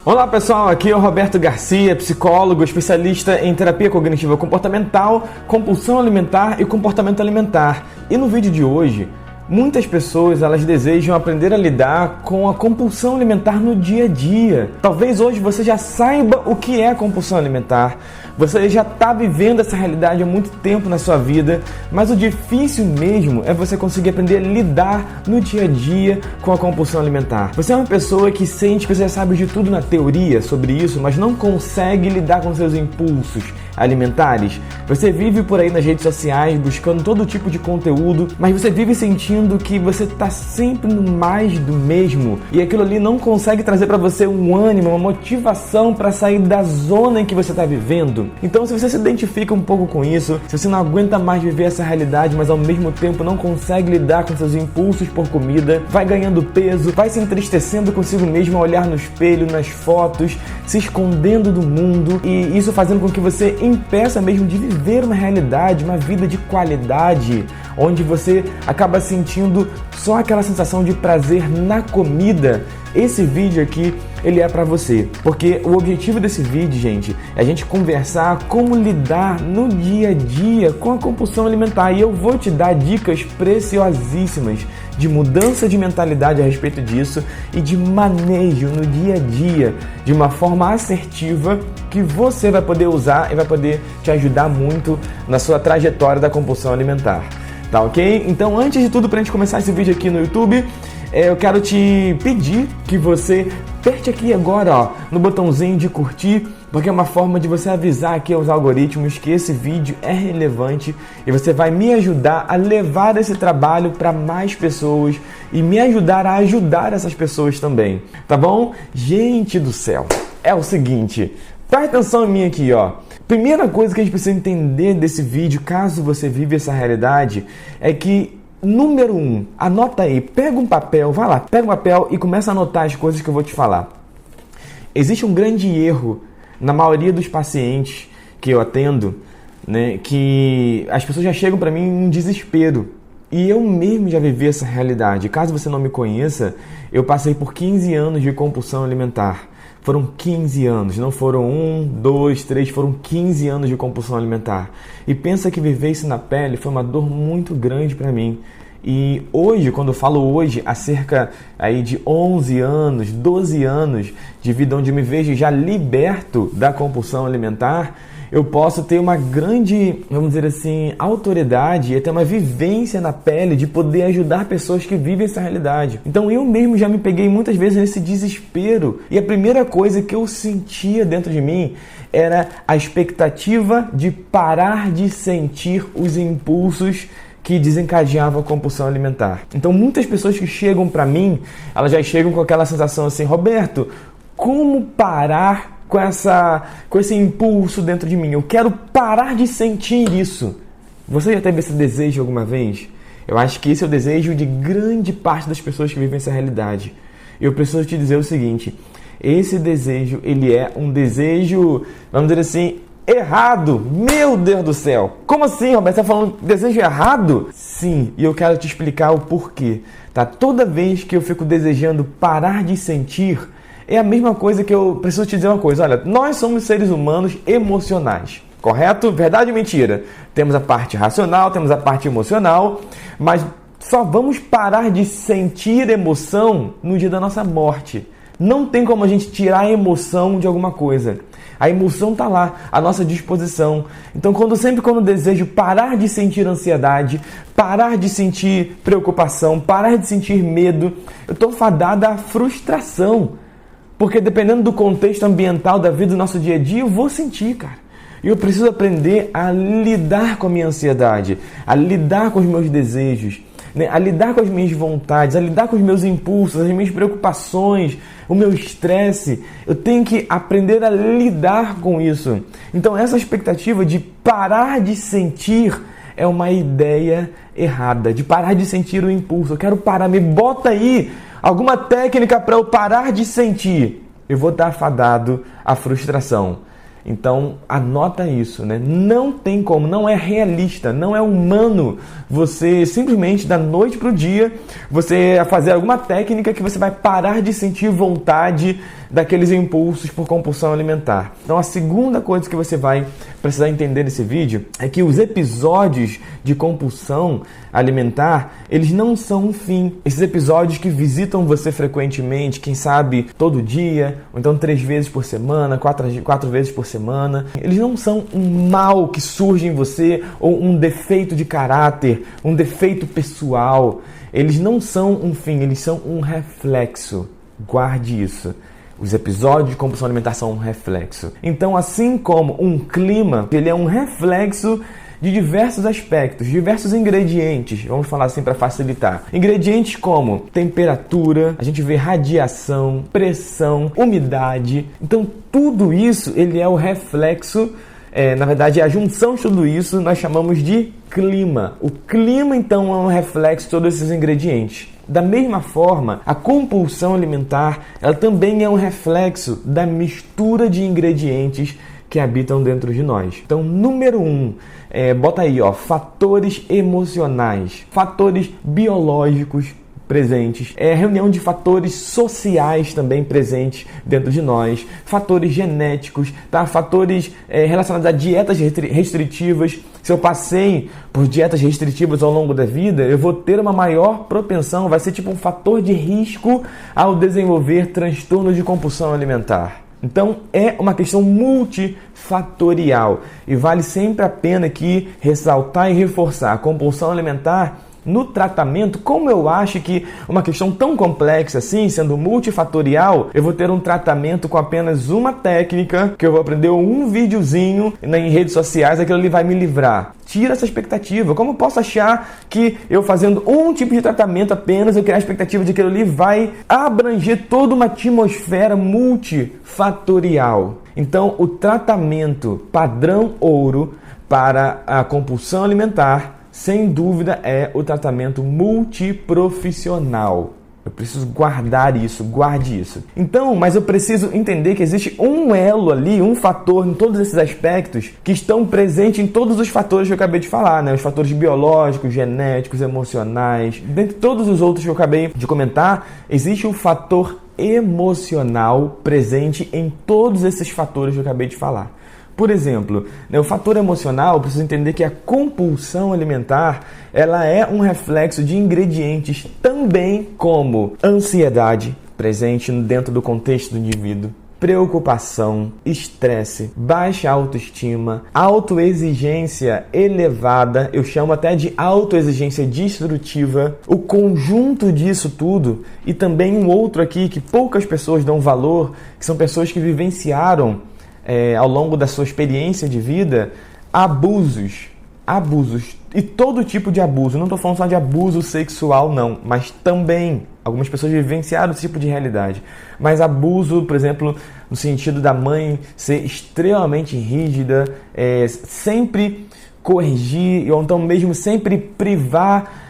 Olá pessoal, aqui é o Roberto Garcia, psicólogo, especialista em terapia cognitiva comportamental, compulsão alimentar e comportamento alimentar. E no vídeo de hoje, muitas pessoas elas desejam aprender a lidar com a compulsão alimentar no dia a dia. Talvez hoje você já saiba o que é compulsão alimentar. Você já está vivendo essa realidade há muito tempo na sua vida, mas o difícil mesmo é você conseguir aprender a lidar no dia a dia com a compulsão alimentar. Você é uma pessoa que sente que você já sabe de tudo na teoria sobre isso, mas não consegue lidar com seus impulsos alimentares. Você vive por aí nas redes sociais buscando todo tipo de conteúdo, mas você vive sentindo que você está sempre no mais do mesmo e aquilo ali não consegue trazer para você um ânimo, uma motivação para sair da zona em que você está vivendo. Então, se você se identifica um pouco com isso, se você não aguenta mais viver essa realidade, mas ao mesmo tempo não consegue lidar com seus impulsos por comida, vai ganhando peso, vai se entristecendo consigo mesmo ao olhar no espelho, nas fotos, se escondendo do mundo e isso fazendo com que você impeça mesmo de viver uma realidade, uma vida de qualidade, onde você acaba sentindo só aquela sensação de prazer na comida. Esse vídeo aqui, ele é para você, porque o objetivo desse vídeo, gente, é a gente conversar como lidar no dia a dia com a compulsão alimentar e eu vou te dar dicas preciosíssimas de mudança de mentalidade a respeito disso e de manejo no dia a dia de uma forma assertiva que você vai poder usar e vai poder te ajudar muito na sua trajetória da compulsão alimentar. Tá ok? Então, antes de tudo, pra gente começar esse vídeo aqui no YouTube, eu quero te pedir que você aperte aqui agora, ó, no botãozinho de curtir, porque é uma forma de você avisar aqui aos algoritmos que esse vídeo é relevante e você vai me ajudar a levar esse trabalho para mais pessoas e me ajudar a ajudar essas pessoas também, tá bom? Gente do céu, é o seguinte, presta atenção em mim aqui, ó. Primeira coisa que a gente precisa entender desse vídeo, caso você vive essa realidade, é que, número 1, anota aí, pega um papel, vai lá, pega um papel e começa a anotar as coisas que eu vou te falar. Existe um grande erro na maioria dos pacientes que eu atendo, né, que as pessoas já chegam para mim em desespero. E eu mesmo já vivi essa realidade. Caso você não me conheça, eu passei por 15 anos de compulsão alimentar. Foram 15 anos, não foram 1, 2, 3, foram 15 anos de compulsão alimentar. E pensa que viver isso na pele foi uma dor muito grande para mim. E hoje, quando eu falo hoje, há cerca aí de 11 anos, 12 anos de vida onde eu me vejo já liberto da compulsão alimentar, eu posso ter uma grande, vamos dizer assim, autoridade e ter uma vivência na pele de poder ajudar pessoas que vivem essa realidade. Então eu mesmo já me peguei muitas vezes nesse desespero e a primeira coisa que eu sentia dentro de mim era a expectativa de parar de sentir os impulsos que desencadeavam a compulsão alimentar. Então muitas pessoas que chegam para mim, elas já chegam com aquela sensação assim, Roberto, como parar com esse impulso dentro de mim? Eu quero parar de sentir isso. Você já teve esse desejo alguma vez? Eu acho que esse é o desejo de grande parte das pessoas que vivem essa realidade. Eu preciso te dizer o seguinte, esse desejo, ele é um desejo, vamos dizer assim, errado. Meu Deus do céu! Como assim, Roberto? Você está falando desejo errado? Sim, e eu quero te explicar o porquê. Tá? Toda vez que eu fico desejando parar de sentir, é a mesma coisa que eu preciso te dizer uma coisa. Olha, nós somos seres humanos emocionais, correto? Verdade ou mentira? Temos a parte racional, temos a parte emocional, mas só vamos parar de sentir emoção no dia da nossa morte. Não tem como a gente tirar a emoção de alguma coisa. A emoção está lá, à nossa disposição. Então, sempre quando eu desejo parar de sentir ansiedade, parar de sentir preocupação, parar de sentir medo, eu estou fadada à frustração. Porque dependendo do contexto ambiental da vida do nosso dia a dia, eu vou sentir, cara. E eu preciso aprender a lidar com a minha ansiedade, a lidar com os meus desejos, né? A lidar com as minhas vontades, a lidar com os meus impulsos, as minhas preocupações, o meu estresse. Eu tenho que aprender a lidar com isso. Então essa expectativa de parar de sentir é uma ideia errada, de parar de sentir o impulso. Eu quero parar, me bota aí alguma técnica para eu parar de sentir. Eu vou estar fadado à frustração. Então, anota isso, né? Não tem como, não é realista, não é humano você simplesmente da noite para o dia você fazer alguma técnica que você vai parar de sentir vontade daqueles impulsos por compulsão alimentar. Então a segunda coisa que você vai precisar entender nesse vídeo é que os episódios de compulsão alimentar, eles não são um fim. Esses episódios que visitam você frequentemente, quem sabe todo dia, ou então 3 vezes por semana, 4 vezes por semana, eles não são um mal que surge em você ou um defeito de caráter, um defeito pessoal. Eles não são um fim, eles são um reflexo. Guarde isso. Os episódios de compulsão alimentar são um reflexo. Então, assim como um clima, ele é um reflexo de diversos aspectos, diversos ingredientes, vamos falar assim para facilitar. Ingredientes como temperatura, a gente vê radiação, pressão, umidade. Então, tudo isso ele é o reflexo, na verdade, a junção de tudo isso nós chamamos de clima. O clima, então, é um reflexo de todos esses ingredientes. Da mesma forma, a compulsão alimentar, ela também é um reflexo da mistura de ingredientes que habitam dentro de nós. Então, número 1, bota aí, fatores emocionais, fatores biológicos presentes, reunião de fatores sociais também presentes dentro de nós, fatores genéticos, tá? Fatores relacionados a dietas restritivas. Se eu passei por dietas restritivas ao longo da vida, eu vou ter uma maior propensão, vai ser tipo um fator de risco ao desenvolver transtorno de compulsão alimentar. Então, é uma questão multifatorial e vale sempre a pena aqui ressaltar e reforçar a compulsão alimentar no tratamento. Como eu acho que uma questão tão complexa assim, sendo multifatorial, eu vou ter um tratamento com apenas uma técnica, que eu vou aprender um videozinho em redes sociais, aquilo ali vai me livrar. Tira essa expectativa. Como eu posso achar que eu fazendo um tipo de tratamento apenas, eu criar a expectativa de que aquilo ali vai abranger toda uma atmosfera multifatorial? Então, o tratamento padrão ouro para a compulsão alimentar, sem dúvida, é o tratamento multiprofissional. Eu preciso guardar isso, guarde isso. Então, mas eu preciso entender que existe um elo ali, um fator em todos esses aspectos que estão presentes em todos os fatores que eu acabei de falar, né? Os fatores biológicos, genéticos, emocionais. Dentre todos os outros que eu acabei de comentar, existe o fator emocional presente em todos esses fatores que eu acabei de falar. Por exemplo, o fator emocional, eu preciso entender que a compulsão alimentar, ela é um reflexo de ingredientes também como ansiedade, presente dentro do contexto do indivíduo, preocupação, estresse, baixa autoestima, autoexigência elevada, eu chamo até de autoexigência destrutiva, o conjunto disso tudo, e também um outro aqui que poucas pessoas dão valor, que são pessoas que vivenciaram ao longo da sua experiência de vida, abusos, e todo tipo de abuso. Não estou falando só de abuso sexual, não, mas também algumas pessoas vivenciaram esse tipo de realidade. Mas abuso, por exemplo, no sentido da mãe ser extremamente rígida, sempre corrigir, ou então mesmo sempre privar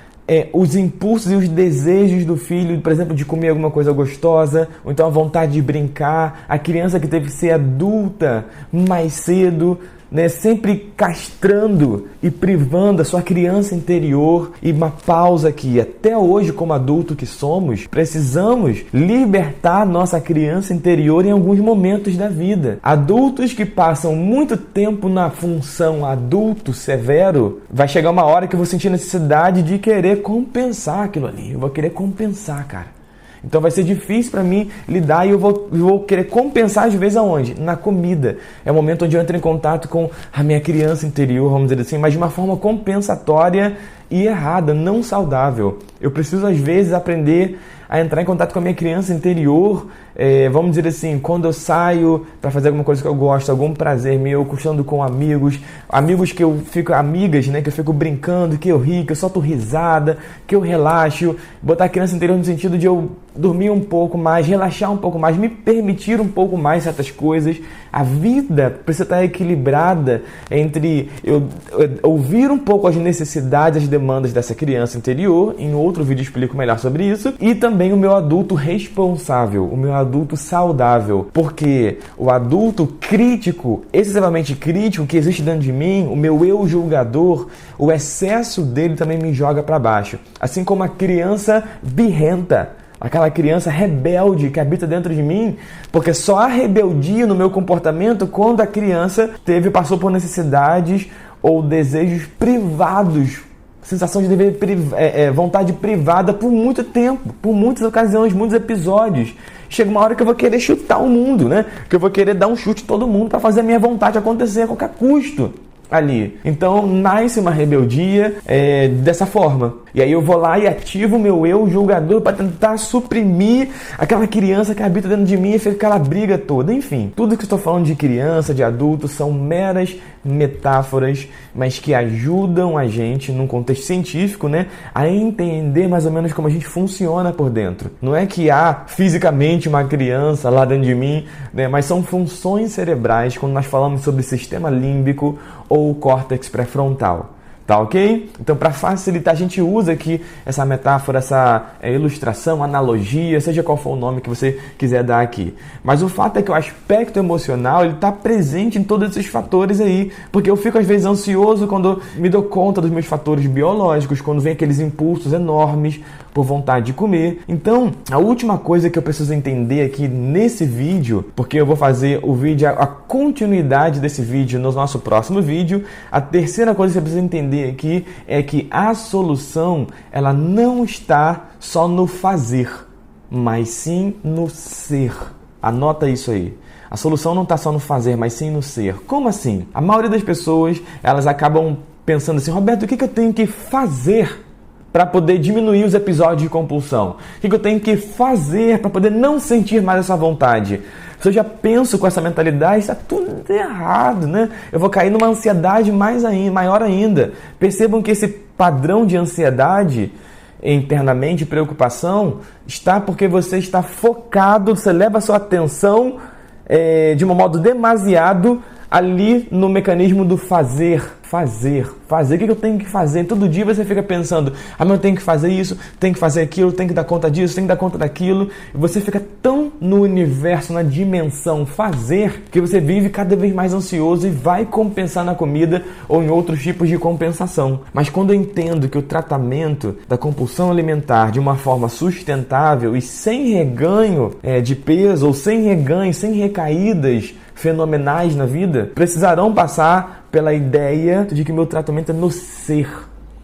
os impulsos e os desejos do filho, por exemplo, de comer alguma coisa gostosa, ou então a vontade de brincar, a criança que teve que ser adulta mais cedo, né, sempre castrando e privando a sua criança interior. E uma pausa aqui, até hoje como adulto que somos, precisamos libertar nossa criança interior em alguns momentos da vida. Adultos que passam muito tempo na função adulto severo, vai chegar uma hora que eu vou sentir necessidade de querer compensar aquilo ali, eu vou querer compensar, cara. Então vai ser difícil para mim lidar e eu vou querer compensar às vezes aonde? Na comida. É o momento onde eu entro em contato com a minha criança interior, vamos dizer assim, mas de uma forma compensatória e errada, não saudável. Eu preciso às vezes aprender a entrar em contato com a minha criança interior, vamos dizer assim, quando eu saio para fazer alguma coisa que eu gosto, algum prazer meu, cursando com amigos que eu fico, amigas, né, que eu fico brincando, que eu rio, que eu solto risada, que eu relaxo, botar a criança interior no sentido de eu dormir um pouco mais, relaxar um pouco mais, me permitir um pouco mais certas coisas. A vida precisa estar equilibrada entre eu ouvir um pouco as necessidades, as demandas dessa criança interior, em outro vídeo eu explico melhor sobre isso, e também o meu adulto responsável, o meu adulto saudável, porque o adulto crítico, excessivamente crítico que existe dentro de mim, o meu eu julgador, o excesso dele também me joga para baixo, assim como a criança birrenta, aquela criança rebelde que habita dentro de mim, porque só há rebeldia no meu comportamento quando a criança passou por necessidades ou desejos privados, sensação de dever, vontade privada por muito tempo, por muitas ocasiões, muitos episódios. Chega uma hora que eu vou querer chutar o mundo, né? Que eu vou querer dar um chute em todo mundo para fazer a minha vontade acontecer a qualquer custo ali. Então nasce uma rebeldia dessa forma. E aí eu vou lá e ativo o meu eu julgador para tentar suprimir aquela criança que habita dentro de mim e fica aquela briga toda. Enfim, tudo que eu estou falando de criança, de adulto, são meras metáforas, mas que ajudam a gente, num contexto científico, né, a entender mais ou menos como a gente funciona por dentro. Não é que há fisicamente uma criança lá dentro de mim, né, mas são funções cerebrais quando nós falamos sobre sistema límbico ou córtex pré-frontal. Tá ok? Então, para facilitar, a gente usa aqui essa metáfora, essa ilustração, analogia, seja qual for o nome que você quiser dar aqui. Mas o fato é que o aspecto emocional está presente em todos esses fatores aí, porque eu fico às vezes ansioso quando me dou conta dos meus fatores biológicos, quando vem aqueles impulsos enormes por vontade de comer. Então, a última coisa que eu preciso entender aqui nesse vídeo, porque eu vou fazer o vídeo, a continuidade desse vídeo no nosso próximo vídeo, a terceira coisa que você precisa entender aqui é que a solução, ela não está só no fazer, mas sim no ser. Anota isso aí. A solução não está só no fazer, mas sim no ser. Como assim? A maioria das pessoas, elas acabam pensando assim: Roberto, o que eu tenho que fazer para poder diminuir os episódios de compulsão? O que eu tenho que fazer para poder não sentir mais essa vontade? Se eu já penso com essa mentalidade, está tudo errado, né? Eu vou cair numa ansiedade maior ainda. Percebam que esse padrão de ansiedade internamente, preocupação, está porque você está focado, você leva a sua atenção de um modo demasiado ali no mecanismo do fazer. O que eu tenho que fazer? Todo dia você fica pensando: mas eu tenho que fazer isso, tenho que fazer aquilo, tenho que dar conta disso, tenho que dar conta daquilo. E você fica tão no universo, na dimensão fazer, que você vive cada vez mais ansioso e vai compensar na comida ou em outros tipos de compensação. Mas quando eu entendo que o tratamento da compulsão alimentar de uma forma sustentável e sem reganho de peso, ou sem reganho, sem recaídas fenomenais na vida, precisarão passar pela ideia de que meu tratamento é no ser.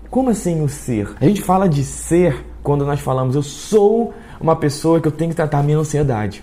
Como assim o ser? A gente fala de ser quando nós falamos: eu sou uma pessoa que eu tenho que tratar a minha ansiedade.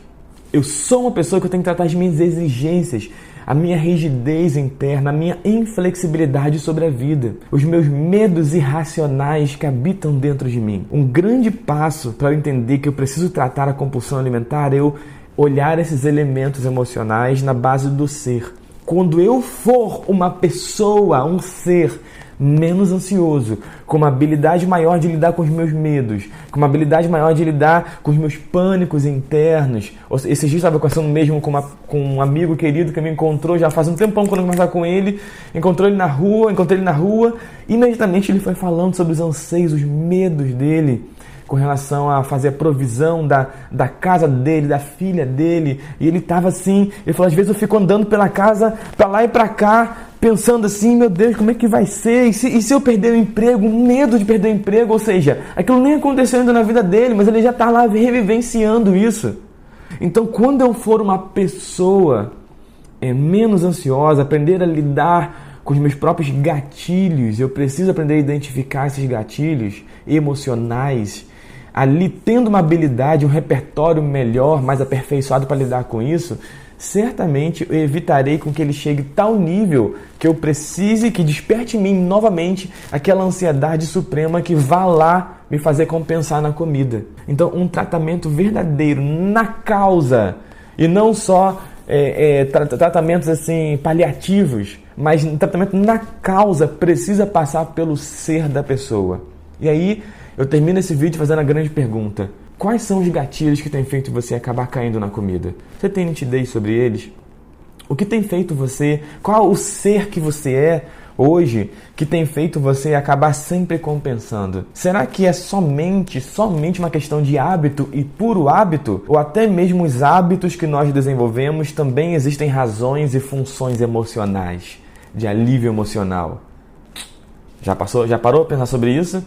Eu sou uma pessoa que eu tenho que tratar as minhas exigências, a minha rigidez interna, a minha inflexibilidade sobre a vida, os meus medos irracionais que habitam dentro de mim. Um grande passo para eu entender que eu preciso tratar a compulsão alimentar é eu olhar esses elementos emocionais na base do ser. Quando eu for uma pessoa, um ser menos ansioso, com uma habilidade maior de lidar com os meus medos, com uma habilidade maior de lidar com os meus pânicos internos. Esses dias eu estava conversando mesmo com um amigo querido que me encontrou já faz um tempão quando eu conversava com ele, encontrei ele na rua, e imediatamente ele foi falando sobre os anseios, os medos dele, com relação a fazer a provisão da casa dele, da filha dele. E ele estava assim, ele falou: às vezes eu fico andando pela casa, para lá e para cá, pensando assim: meu Deus, como é que vai ser? E se eu perder o emprego? Medo de perder o emprego. Ou seja, aquilo nem aconteceu ainda na vida dele, mas ele já está lá revivenciando isso. Então, quando eu for uma pessoa menos ansiosa, aprender a lidar com os meus próprios gatilhos, eu preciso aprender a identificar esses gatilhos emocionais, ali tendo uma habilidade, um repertório melhor, mais aperfeiçoado para lidar com isso, certamente eu evitarei com que ele chegue a tal nível que eu precise, que desperte em mim novamente aquela ansiedade suprema que vá lá me fazer compensar na comida. Então, um tratamento verdadeiro na causa, e não só tratamentos assim paliativos, mas um tratamento na causa precisa passar pelo ser da pessoa. E aí, eu termino esse vídeo fazendo a grande pergunta: quais são os gatilhos que têm feito você acabar caindo na comida? Você tem nitidez sobre eles? O que tem feito você? Qual o ser que você é hoje que tem feito você acabar sempre compensando? Será que é somente uma questão de hábito e puro hábito? Ou até mesmo os hábitos que nós desenvolvemos também existem razões e funções emocionais, de alívio emocional? Já parou a pensar sobre isso?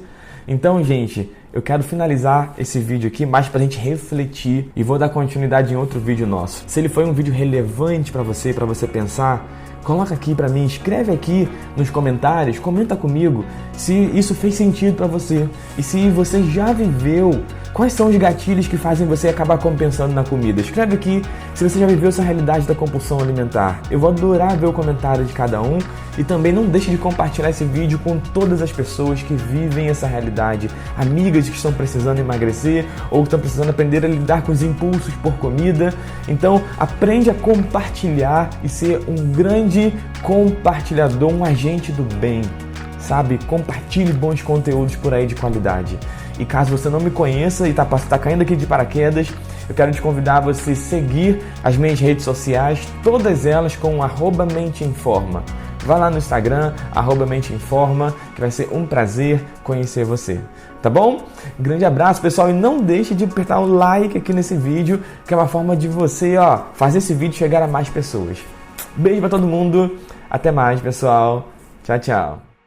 Então, gente, eu quero finalizar esse vídeo aqui mais pra gente refletir e vou dar continuidade em outro vídeo nosso. Se ele foi um vídeo relevante pra você pensar, coloca aqui pra mim, escreve aqui nos comentários, comenta comigo se isso fez sentido pra você e se você já viveu, quais são os gatilhos que fazem você acabar compensando na comida. Escreve aqui se você já viveu essa realidade da compulsão alimentar. Eu vou adorar ver o comentário de cada um e também não deixe de compartilhar esse vídeo com todas as pessoas que vivem essa realidade, amigas que estão precisando emagrecer ou que estão precisando aprender a lidar com os impulsos por comida. Então, aprende a compartilhar e ser um grande compartilhador, um agente do bem, sabe? Compartilhe bons conteúdos por aí de qualidade. E caso você não me conheça e tá caindo aqui de paraquedas, eu quero te convidar a você seguir as minhas redes sociais, todas elas com @menteinforma. Vai lá no Instagram, @menteinforma, que vai ser um prazer conhecer você. Tá bom? Grande abraço, pessoal, e não deixe de apertar o like aqui nesse vídeo, que é uma forma de você, fazer esse vídeo chegar a mais pessoas. Beijo pra todo mundo, até mais, pessoal. Tchau, tchau.